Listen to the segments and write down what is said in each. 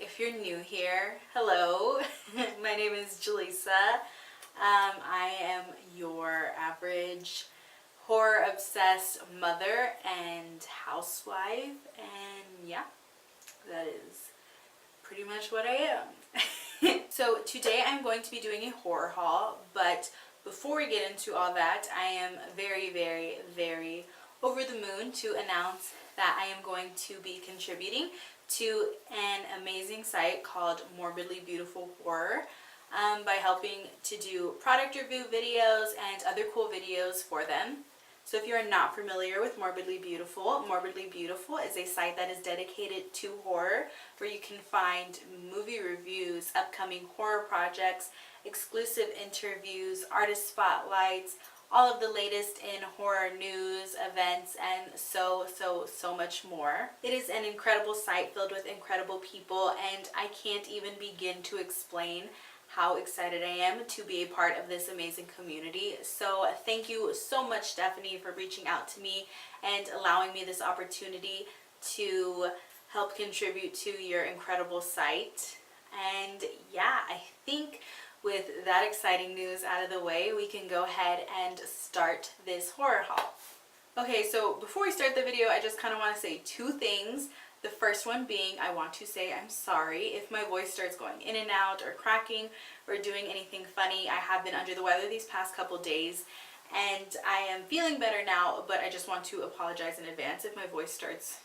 If you're new here, hello. My name is Jalissa. I am your average horror-obsessed mother and housewife, and yeah, that is pretty much what I am. So today I'm going to be doing a horror haul, but before we get into all that, I am very over the moon to announce that I am going to be contributing to an amazing site called Morbidly Beautiful Horror by helping to do product review videos and other cool videos for them. So if you are not familiar with Morbidly Beautiful is a site that is dedicated to horror, where you can find movie reviews, upcoming horror projects, exclusive interviews, artist spotlights, all of the latest in horror news, events, and so much more. It is an incredible site filled with incredible people, and I can't even begin to explain how excited I am to be a part of this amazing community. So thank you so much, Stephanie, for reaching out to me and allowing me this opportunity to help contribute to your incredible site. And yeah, I think with that exciting news out of the way, we can go ahead and start this horror haul. Okay, so before we start the video, I just kind of want to say two things. The first one being, I want to say I'm sorry if my voice starts going in and out or cracking or doing anything funny. I have been under the weather these past couple days and I am feeling better now, but I just want to apologize in advance if my voice starts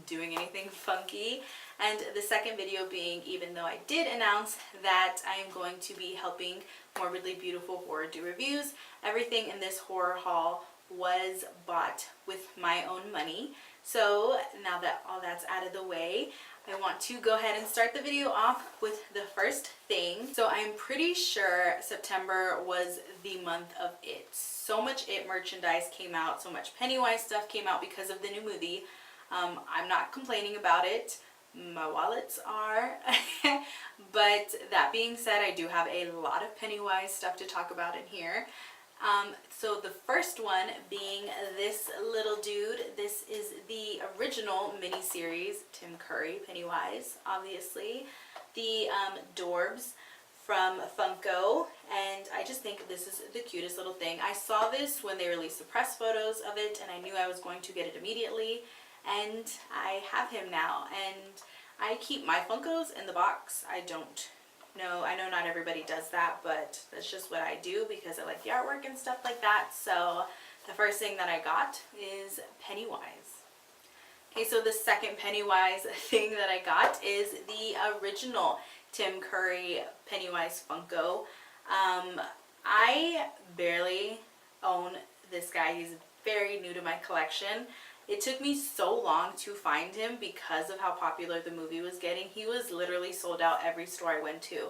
doing anything funky. And the second video being, even though I did announce that I am going to be helping Morbidly Beautiful Horror do reviews, everything in this horror haul was bought with my own money. So now that all that's out of the way, I want to go ahead and start the video off with the first thing. So I'm pretty sure September was the month of It. So much It merchandise came out, so much Pennywise stuff came out because of the new movie. I'm not complaining about it. My wallets are. But that being said, I do have a lot of Pennywise stuff to talk about in here. So the first one being this little dude. This is the original miniseries, Tim Curry Pennywise, obviously. The Dorbs from Funko, and I just think this is the cutest little thing. I saw this when they released the press photos of it, and I knew I was going to get it immediately, and I have him now. And I keep my Funkos in the box. I know not everybody does that, but that's just what I do because I like the artwork and stuff like that. So the first thing that I got is Pennywise. Okay, so the second Pennywise thing that I got is the original Tim Curry Pennywise Funko. I barely own this guy. He's very new to my collection. It took me so long to find him because of how popular the movie was getting. He was literally sold out every store I went to.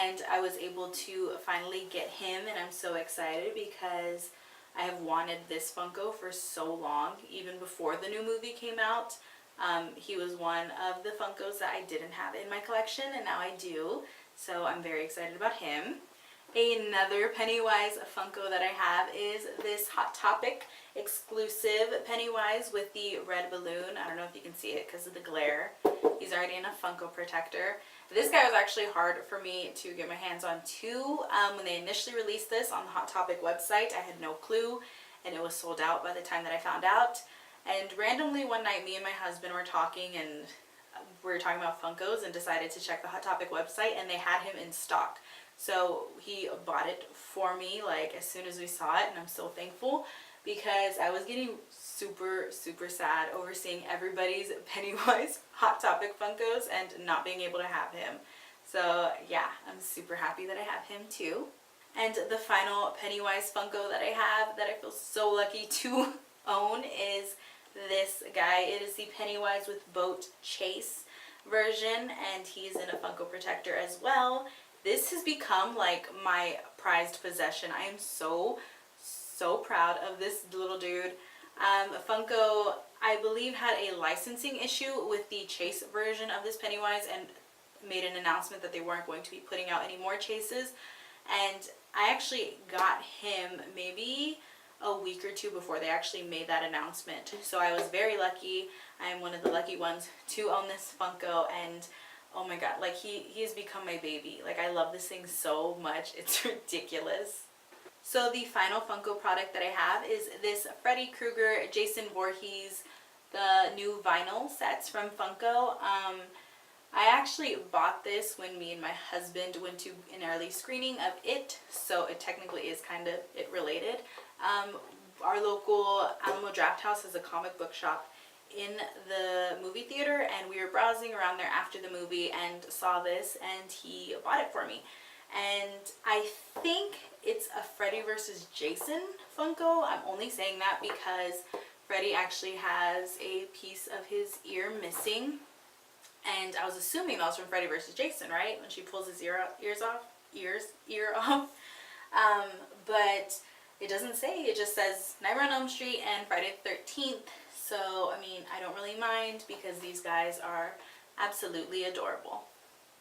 And I was able to finally get him, and I'm so excited because I have wanted this Funko for so long, even before the new movie came out. He was one of the Funkos that I didn't have in my collection, and now I do. So I'm very excited about him. Another Pennywise Funko that I have is this Hot Topic exclusive Pennywise with the red balloon. I don't know if you can see it because of the glare. He's already in a Funko protector. This guy was actually hard for me to get my hands on too. When they initially released this on the Hot Topic website, I had no clue, and it was sold out by the time that I found out. And randomly one night, me and my husband were talking, and we were talking about Funkos and decided to check the Hot Topic website, and they had him in stock. So he bought it for me like as soon as we saw it, and I'm so thankful because I was getting super sad over seeing everybody's Pennywise Hot Topic Funkos and not being able to have him. So yeah, I'm super happy that I have him too. And the final Pennywise Funko that I have that I feel so lucky to own is this guy. It is the Pennywise with Boat Chase version, and he's in a Funko protector as well. This has become like my prized possession. I am so proud of this little dude. Funko, I believe, had a licensing issue with the Chase version of this Pennywise and made an announcement that they weren't going to be putting out any more Chases. And I actually got him maybe a week or two before they actually made that announcement. So I was very lucky. I am one of the lucky ones to own this Funko, and oh my god, like he has become my baby. Like I love this thing so much. It's ridiculous. So the final Funko product that I have is this Freddy Krueger, Jason Voorhees, the new vinyl sets from Funko. I actually bought this when me and my husband went to an early screening of It, so it technically is kind of It related. Our local Alamo Draft House is a comic book shop in the movie theater, and we were browsing around there after the movie and saw this, and he bought it for me. And I think it's a Freddy versus Jason Funko. I'm only saying that because Freddy actually has a piece of his ear missing. And I was assuming that was from Freddy vs. Jason, right? When she pulls his ear off. But it doesn't say. It just says Nightmare on Elm Street and Friday the 13th. So, I mean, I don't really mind because these guys are absolutely adorable.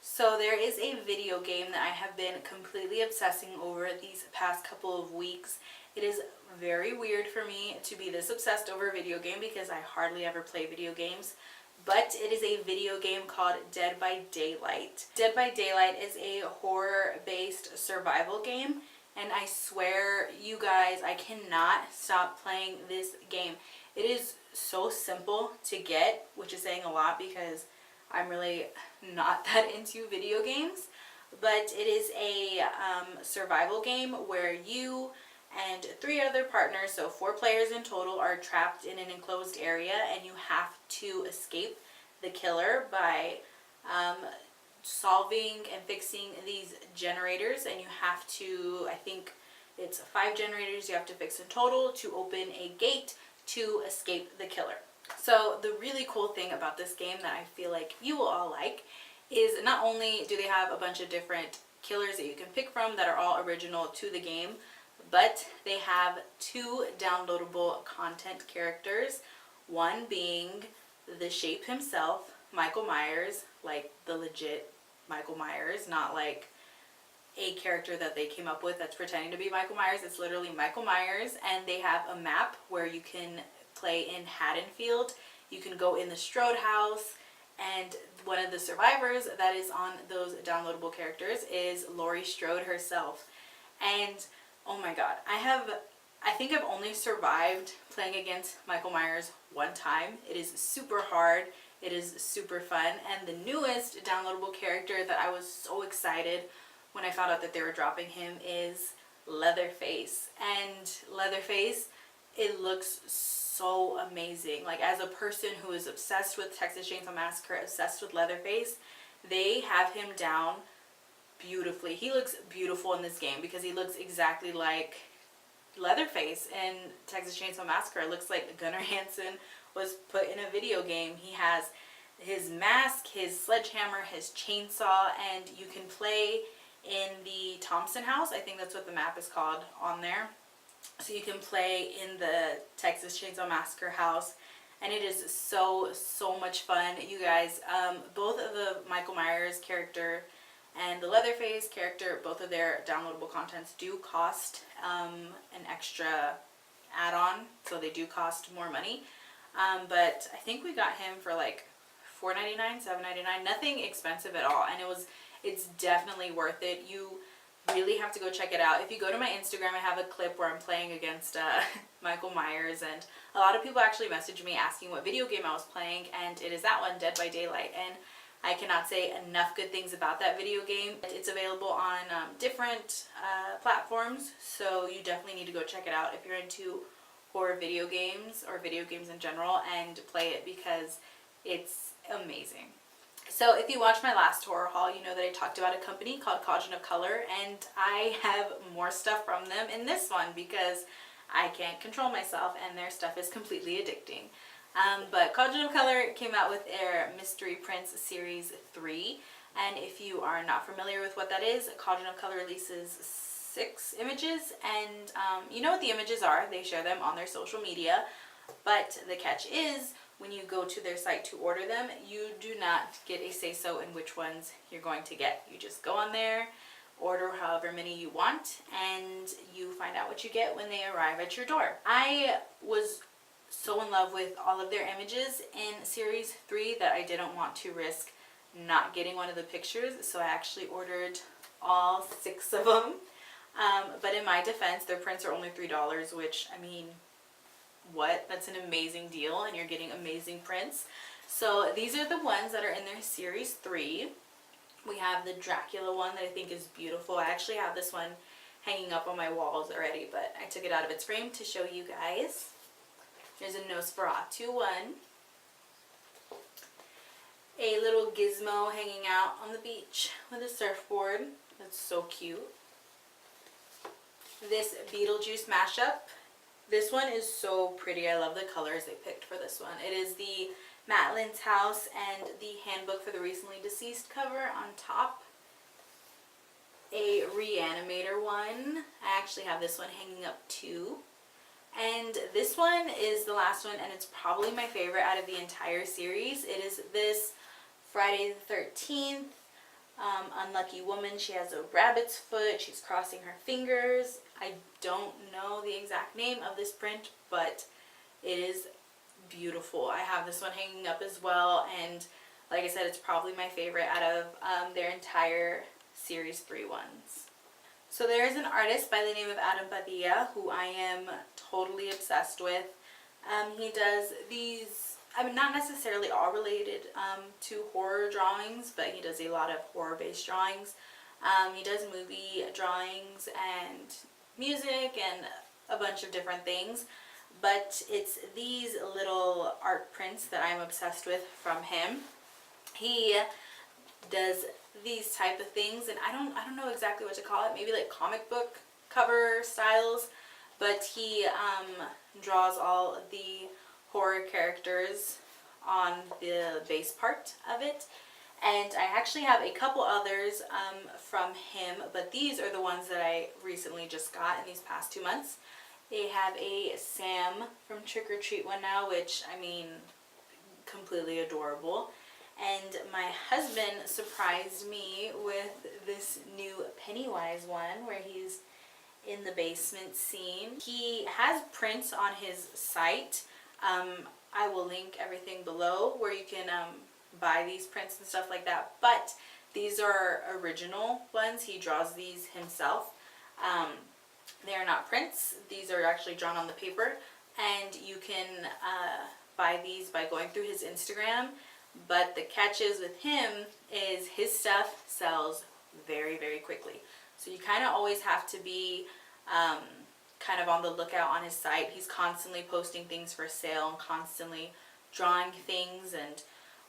So there is a video game that I have been completely obsessing over these past couple of weeks. It is very weird for me to be this obsessed over a video game because I hardly ever play video games. But it is a video game called Dead by Daylight. Dead by Daylight is a horror-based survival game, and I swear, you guys, I cannot stop playing this game. It is so simple to get, which is saying a lot because I'm really not that into video games. But it is a survival game where you and 3 other partners, so 4 players in total, are trapped in an enclosed area, and you have to escape the killer by solving and fixing these generators. And you have to, I think it's 5 generators you have to fix in total to open a gate to escape the killer. So the really cool thing about this game that I feel like you will all like is not only do they have a bunch of different killers that you can pick from that are all original to the game, but they have 2 downloadable content characters, one being the Shape himself, Michael Myers, like the legit Michael Myers, not like a character that they came up with that's pretending to be Michael Myers. It's literally Michael Myers, and they have a map where you can play in Haddonfield. You can go in the Strode house, and one of the survivors that is on those downloadable characters is Laurie Strode herself. And oh my god, I think I've only survived playing against Michael Myers one time. It is super hard. It is super fun. And the newest downloadable character that I was so excited when I found out that they were dropping him is Leatherface. And Leatherface, it looks so amazing. Like, as a person who is obsessed with Texas Chainsaw Massacre, obsessed with Leatherface, they have him down beautifully. He looks beautiful in this game because he looks exactly like Leatherface in Texas Chainsaw Massacre. It looks like Gunnar Hansen was put in a video game. He has his mask, his sledgehammer, his chainsaw, and you can play in the Thompson house. I think that's what the map is called on there. So you can play in the Texas Chainsaw Massacre house, and it is so much fun, you guys. Both of the Michael Myers character and the Leatherface character, both of their downloadable contents do cost an extra add-on, so they do cost more money. But I think we got him for like $4.99, $7.99, nothing expensive at all, and it's definitely worth it. You really have to go check it out. If you go to my Instagram, I have a clip where I'm playing against Michael Myers, and a lot of people actually messaged me asking what video game I was playing, and it is that one, Dead by Daylight. And I cannot say enough good things about that video game. It's available on different platforms, so you definitely need to go check it out if you're into horror video games or video games in general, and play it because it's amazing. So if you watched my last horror haul, you know that I talked about a company called Cauldron of Color, and I have more stuff from them in this one because I can't control myself and their stuff is completely addicting. But Cauldron of Color came out with their Mystery Prince Series 3, and if you are not familiar with what that is, Cauldron of Color releases 6 images, and you know what the images are. They share them on their social media, but the catch is, when you go to their site to order them, you do not get a say-so in which ones you're going to get. You just go on there, order however many you want, and you find out what you get when they arrive at your door. I was so in love with all of their images in Series 3 that I didn't want to risk not getting one of the pictures, so I actually ordered all 6 of them. But in my defense, their prints are only $3, which, I mean, what? That's an amazing deal, and you're getting amazing prints. So these are the ones that are in their series 3. We have the Dracula one that I think is beautiful. I actually have this one hanging up on my walls already, but I took it out of its frame to show you guys. There's a Nosferatu one. A little gizmo hanging out on the beach with a surfboard. That's so cute. This Beetlejuice mashup. This one is so pretty. I love the colors they picked for this one. It is the Matt Lynn's House and the Handbook for the Recently Deceased cover on top. A Reanimator one. I actually have this one hanging up too. And this one is the last one, and it's probably my favorite out of the entire series. It is this Friday the 13th Unlucky Woman. She has a rabbit's foot. She's crossing her fingers. I don't know the exact name of this print, but it is beautiful. I have this one hanging up as well, and like I said, it's probably my favorite out of their entire series 3 ones. So there is an artist by the name of Adam Padilla who I am totally obsessed with. He does these, I mean, not necessarily all related to horror drawings, but he does a lot of horror-based drawings. He does movie drawings and music and a bunch of different things, but it's these little art prints that I'm obsessed with from him. He does these type of things, and I don't know exactly what to call it, maybe like comic book cover styles, but he draws all the horror characters on the base part of it. And I actually have a couple others from him, but these are the ones that I recently just got in these past 2 months. They have a Sam from Trick or Treat one now, which, I mean, completely adorable. And my husband surprised me with this new Pennywise one where he's in the basement scene. He has prints on his site. I will link everything below where you can buy these prints and stuff like that. But these are original ones. He draws these himself. They are not prints. These are actually drawn on the paper. And you can buy these by going through his Instagram. But the catch is with him is his stuff sells very, very quickly. So you kind of always have to be kind of on the lookout on his site. He's constantly posting things for sale and constantly drawing things. And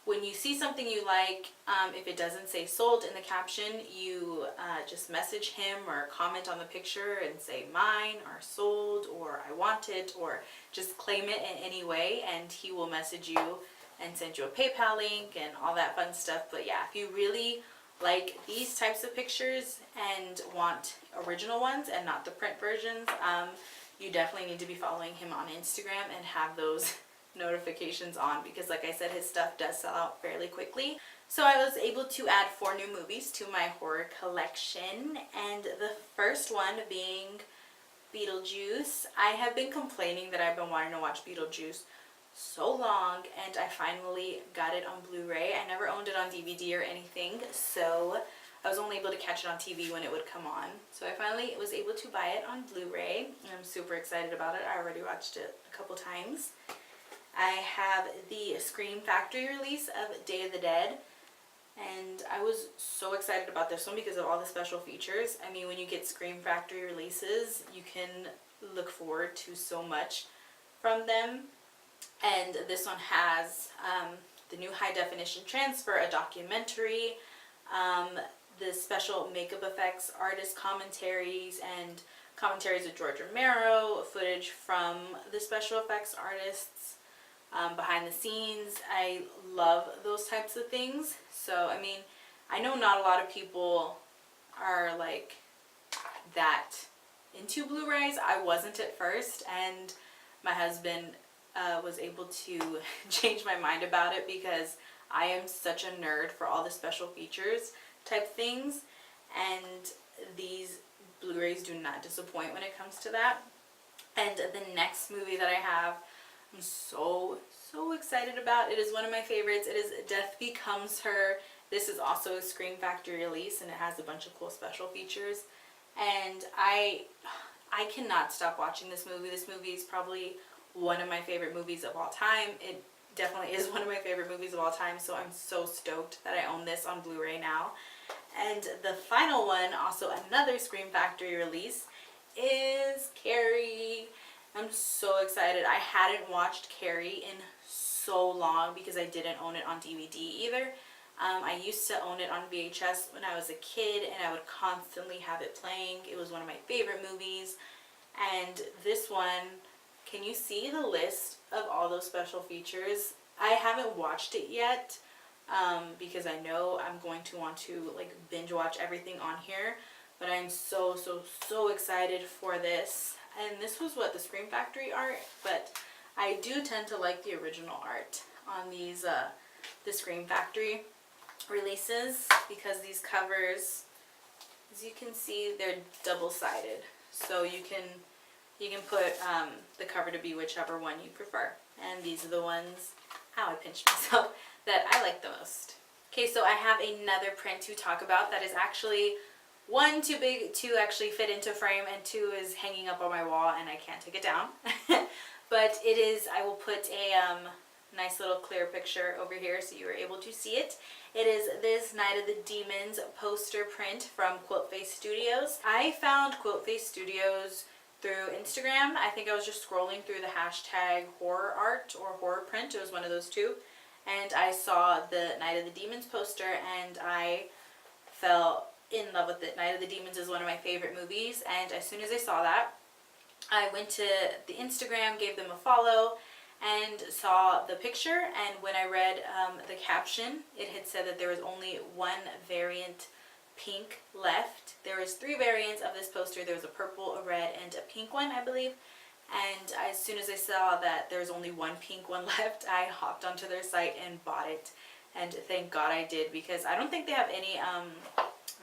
when you see something you like, if it doesn't say sold in the caption, you just message him or comment on the picture and say mine or sold or I want it, or just claim it in any way, and he will message you and send you a PayPal link and all that fun stuff. But yeah, if you really like these types of pictures and want original ones and not the print versions, you definitely need to be following him on Instagram and have those notifications on, because like I said, his stuff does sell out fairly quickly. So I was able to add 4 new movies to my horror collection, and the first one being Beetlejuice. I have been complaining that I've been wanting to watch Beetlejuice so long, and I finally got it on Blu-ray. I never owned it on DVD or anything, so I was only able to catch it on TV when it would come on. So I finally was able to buy it on Blu-ray, and I'm super excited about it. I already watched it a couple times. I have the Scream Factory release of Day of the Dead, and I was so excited about this one because of all the special features. I mean, when you get Scream Factory releases, you can look forward to so much from them. And this one has the new high definition transfer, a documentary, the special makeup effects, artist commentaries, and commentaries with George Romero, footage from the special effects artists, behind the scenes. I love those types of things. So, I mean, I know not a lot of people are like that into Blu-rays. I wasn't at first, and my husband was able to change my mind about it because I am such a nerd for all the special features type things, and these Blu-rays do not disappoint when it comes to that. And the next movie that I have, I'm so excited about. It is one of my favorites. It is Death Becomes Her, This is also a Scream Factory release, and it has a bunch of cool special features. And I cannot stop watching this movie. This movie is probably one of my favorite movies of all time. It definitely is one of my favorite movies of all time, so I'm so stoked that I own this on Blu-ray now. And the final one, also another Scream Factory release, is Carrie. I'm so excited. I hadn't watched Carrie in so long because I didn't own it on DVD either. I used to own it on VHS when I was a kid, and I would constantly have it playing. It was one of my favorite movies. And this one, can you see the list of all those special features? I haven't watched it yet because I know I'm going to want to like binge watch everything on here. But I'm so excited for this. And this was what, the Scream Factory art? But I do tend to like the original art on these, the Scream Factory releases, because these covers, as you can see, they're double-sided. So you can put the cover to be whichever one you prefer. And these are the ones, ow, I pinched myself, that I like the most. Okay, so I have another print to talk about that is actually one too big to actually fit into frame, and two is hanging up on my wall and I can't take it down. But it is, I will put a nice little clear picture over here so you are able to see it. It is this Night of the Demons poster print from Quiltface Studios. I found Quiltface Studios through Instagram. I think I was just scrolling through the hashtag horror art or horror print. It was one of those two. And I saw the Night of the Demons poster and I fell in love with it. Night of the Demons is one of my favorite movies, and as soon as I saw that, I went to the Instagram, gave them a follow, and saw the picture. And when I read the caption, it had said that there was only one variant pink left. There was 3 variants of this poster. There was a purple, a red, and a pink one, I believe. And as soon as I saw that there was only one pink one left, I hopped onto their site and bought it. And thank God I did, because I don't think they have any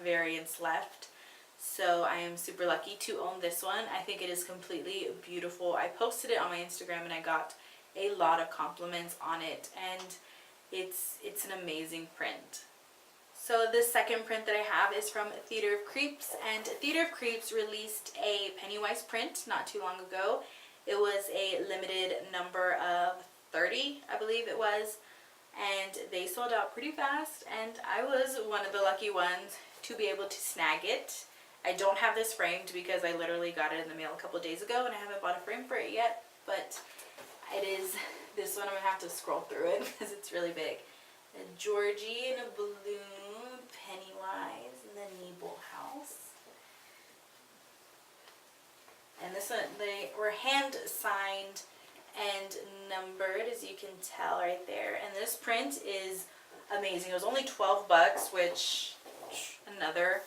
variants left. So I am super lucky to own this one. I think it is completely beautiful. I posted it on my Instagram and I got a lot of compliments on it, and it's an amazing print. So the second print that I have is from Theater of Creeps, and Theater of Creeps released a Pennywise print not too long ago. It was a limited number of 30, I believe it was, and they sold out pretty fast, and I was one of the lucky ones to be able to snag it. I don't have this framed because I literally got it in the mail a couple of days ago and I haven't bought a frame for it yet, but it is this one. I'm going to have to scroll through it because it's really big. A Georgie in a balloon, Pennywise in the Nebel house. And this one, they were hand signed and numbered, as you can tell right there. And this print is amazing. It was only $12, which another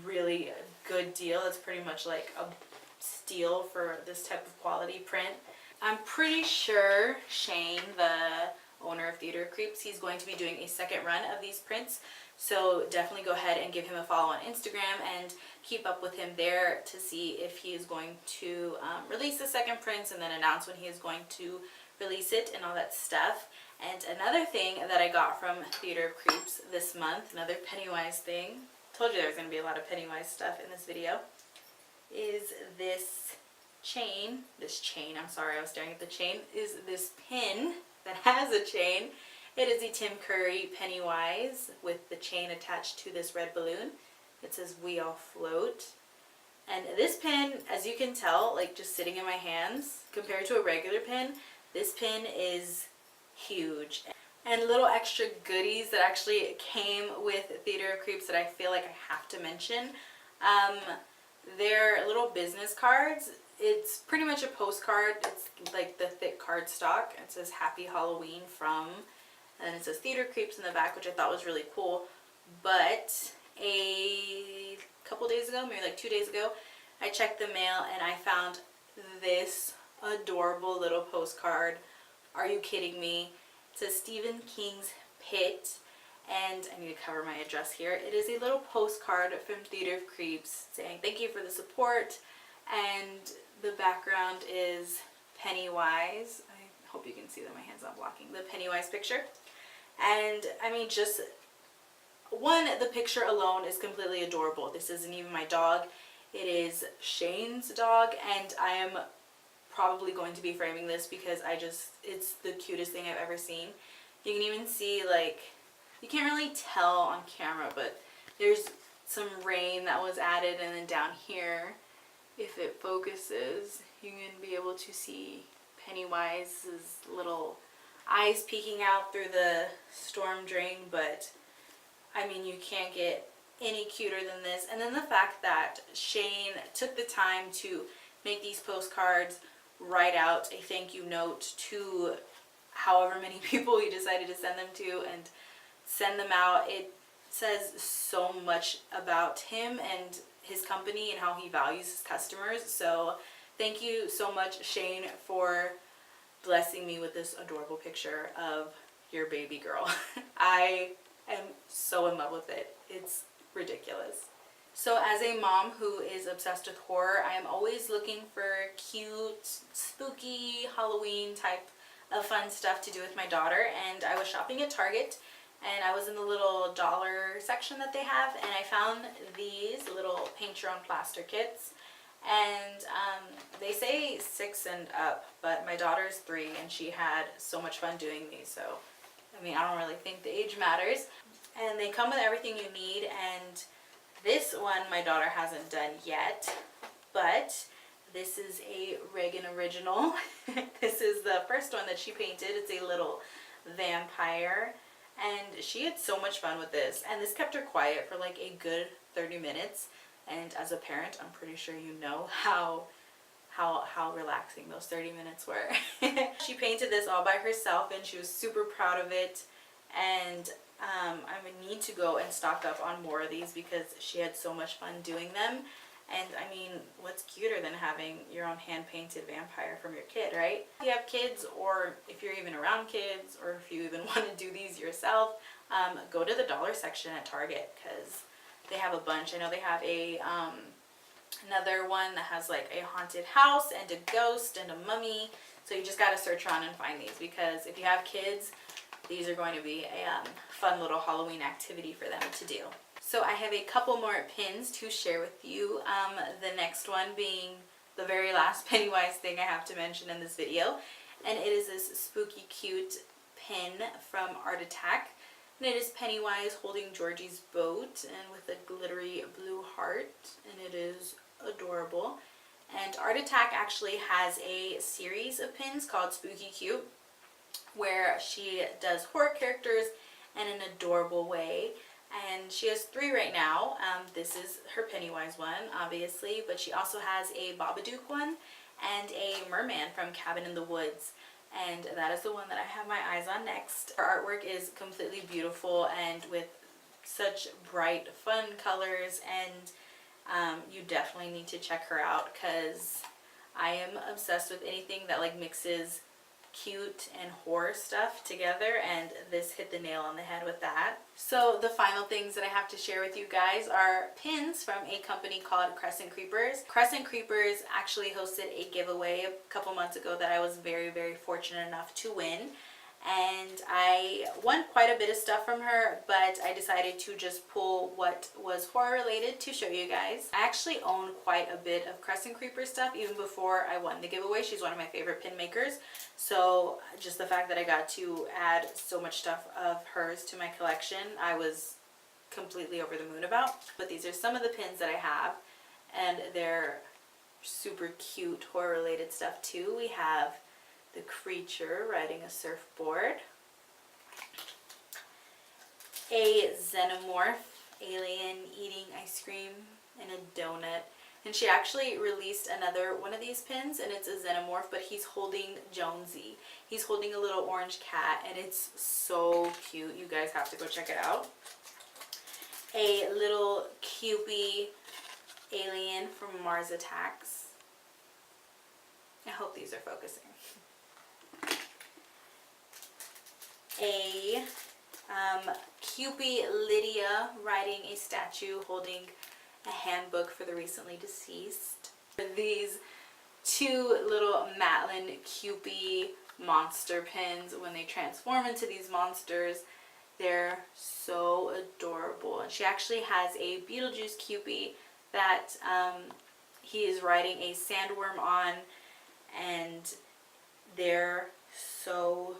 really good deal. It's pretty much like a steal for this type of quality print. I'm pretty sure Shane, the owner of Theater of Creeps, he's going to be doing a second run of these prints. So definitely go ahead and give him a follow on Instagram and keep up with him there to see if he is going to release the second prints, and then announce when he is going to release it and all that stuff. And another thing that I got from Theater of Creeps this month, another Pennywise thing, told you there was going to be a lot of Pennywise stuff in this video, is this chain. I'm sorry, I was staring at the chain, is this pin that has a chain. It is a Tim Curry Pennywise with the chain attached to this red balloon. It says "We All Float." And this pin, as you can tell, like just sitting in my hands, compared to a regular pin, this pin is huge. And little extra goodies that actually came with Theater of Creeps that I feel like I have to mention. They're little business cards. It's pretty much a postcard. It's like the thick cardstock. It says "Happy Halloween from," and it says Theater Creeps in the back, which I thought was really cool. But a couple days ago, maybe like 2 days ago, I checked the mail and I found this adorable little postcard. Are you kidding me? It says Stephen King's Pit, and I need to cover my address here. It is a little postcard from Theater of Creeps saying thank you for the support, and the background is Pennywise. I hope you can see that my hand's not blocking the Pennywise picture. And I mean, just one, the picture alone is completely adorable. This isn't even my dog. It is Shane's dog, and I am probably going to be framing this because it's the cutest thing I've ever seen. You can even see, like, you can't really tell on camera, but there's some rain that was added, and then down here, if it focuses, you can be able to see Pennywise's little eyes peeking out through the storm drain. But I mean, you can't get any cuter than this. And then the fact that Shane took the time to make these postcards, write out a thank you note to however many people he decided to send them to, and send them out. It says so much about him and his company and how he values his customers. So thank you so much, Shane, for blessing me with this adorable picture of your baby girl. I am so in love with it. It's ridiculous. So as a mom who is obsessed with horror, I am always looking for cute, spooky, Halloween type of fun stuff to do with my daughter. And I was shopping at Target, and I was in the little dollar section that they have, and I found these little paint your own plaster kits. And they say 6 and up, but my daughter's 3 and she had so much fun doing these. So I mean, I don't really think the age matters. And they come with everything you need, and this one my daughter hasn't done yet, but this is a Reagan original. This is the first one that she painted. It's a little vampire, and she had so much fun with this, and this kept her quiet for like a good 30 minutes. And as a parent, I'm pretty sure you know how relaxing those 30 minutes were. She painted this all by herself, and she was super proud of it. And I would need to go and stock up on more of these because she had so much fun doing them. And I mean, what's cuter than having your own hand-painted vampire from your kid, right? If you have kids, or if you're even around kids, or if you even want to do these yourself, go to the dollar section at Target because they have a bunch. I know they have a another one that has like a haunted house and a ghost and a mummy. So you just got to search around and find these, because if you have kids, these are going to be a fun little Halloween activity for them to do. So I have a couple more pins to share with you. The next one being the very last Pennywise thing I have to mention in this video. And it is this spooky cute pin from Artetak. And it is Pennywise holding Georgie's boat and with a glittery blue heart. And it is adorable. And Artetak actually has a series of pins called Spooky Cute, where she does horror characters in an adorable way. And she has 3 right now. This is her Pennywise one, obviously, but she also has a Babadook one and a merman from Cabin in the Woods. And that is the one that I have my eyes on next. Her artwork is completely beautiful and with such bright, fun colors, and you definitely need to check her out because I am obsessed with anything that like mixes cute and horror stuff together, and this hit the nail on the head with that. So the final things that I have to share with you guys are pins from a company called Crescent Creepers. Crescent Creepers actually hosted a giveaway a couple months ago that I was very, very fortunate enough to win. And I won quite a bit of stuff from her, but I decided to just pull what was horror related to show you guys. I actually own quite a bit of Crescent Creeper stuff even before I won the giveaway. She's one of my favorite pin makers. So just the fact that I got to add so much stuff of hers to my collection, I was completely over the moon about. But these are some of the pins that I have, and they're super cute horror related stuff too. We have the creature riding a surfboard, a xenomorph alien eating ice cream and a donut, and she actually released another one of these pins, and it's a xenomorph, but he's holding Jonesy. He's holding a little orange cat, and it's so cute. You guys have to go check it out. A little Cupid alien from Mars Attacks. I hope these are focusing. A Cupid Lydia riding a statue holding a handbook for the recently deceased. These 2 little Matlin Cupid monster pins. When they transform into these monsters, They're so adorable. And she actually has a Beetlejuice Cupie that he is riding a sandworm on, and they're so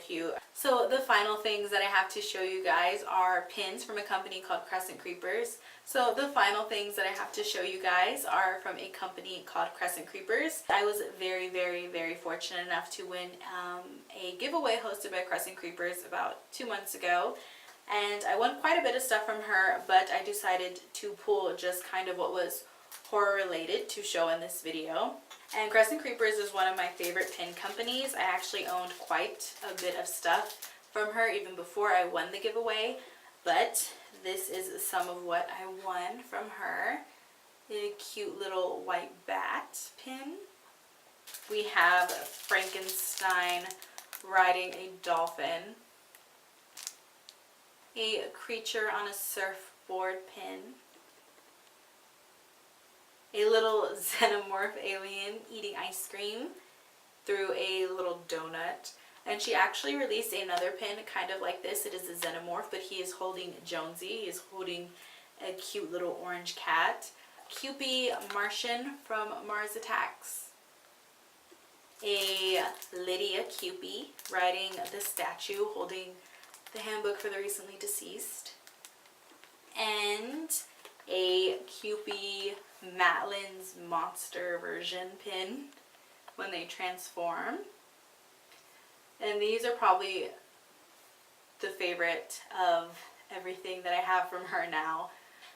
cute. So the final things that I have to show you guys are pins from a company called Crescent Creepers. So the final things that I have to show you guys are from a company called Crescent Creepers. I was very fortunate enough to win a giveaway hosted by Crescent Creepers about 2 months ago. And I won quite a bit of stuff from her, but I decided to pull just kind of what was horror related to show in this video. And Crescent Creepers is one of my favorite pin companies. I actually owned quite a bit of stuff from her even before I won the giveaway, but this is some of what I won from her. A cute little white bat pin. We have Frankenstein riding a dolphin. A creature on a surfboard pin. A little xenomorph alien eating ice cream through a little donut. And she actually released another pin kind of like this. It is a xenomorph, but he is holding Jonesy. He is holding a cute little orange cat. Cupie Martian from Mars Attacks. A Lydia Cupie riding the statue, holding the handbook for the recently deceased. And a Cupie Matlin's monster version pin when they transform. And these are probably the favorite of everything that I have from her now.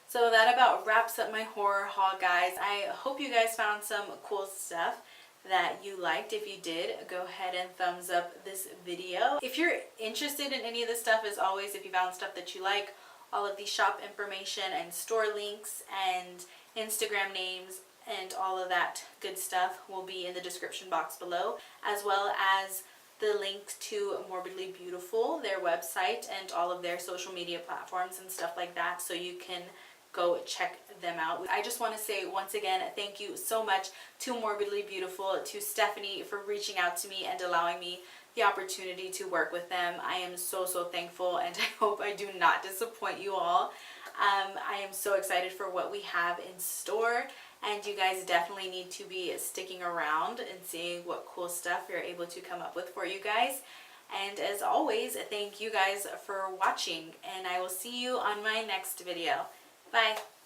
So that about wraps up my horror haul, guys. I hope you guys found some cool stuff that you liked. If you did, go ahead and thumbs up this video. If you're interested in any of this stuff, as always, if you found stuff that you like, all of the shop information and store links and Instagram names and all of that good stuff will be in the description box below, as well as the link to Morbidly Beautiful, their website, and all of their social media platforms and stuff like that, so you can go check them out. I just want to say once again, thank you so much to Morbidly Beautiful, to Stephanie for reaching out to me and allowing me the opportunity to work with them. I am so thankful, and I hope I do not disappoint you all. I am so excited for what we have in store, and you guys definitely need to be sticking around and seeing what cool stuff we're able to come up with for you guys. And as always, thank you guys for watching, and I will see you on my next video. Bye!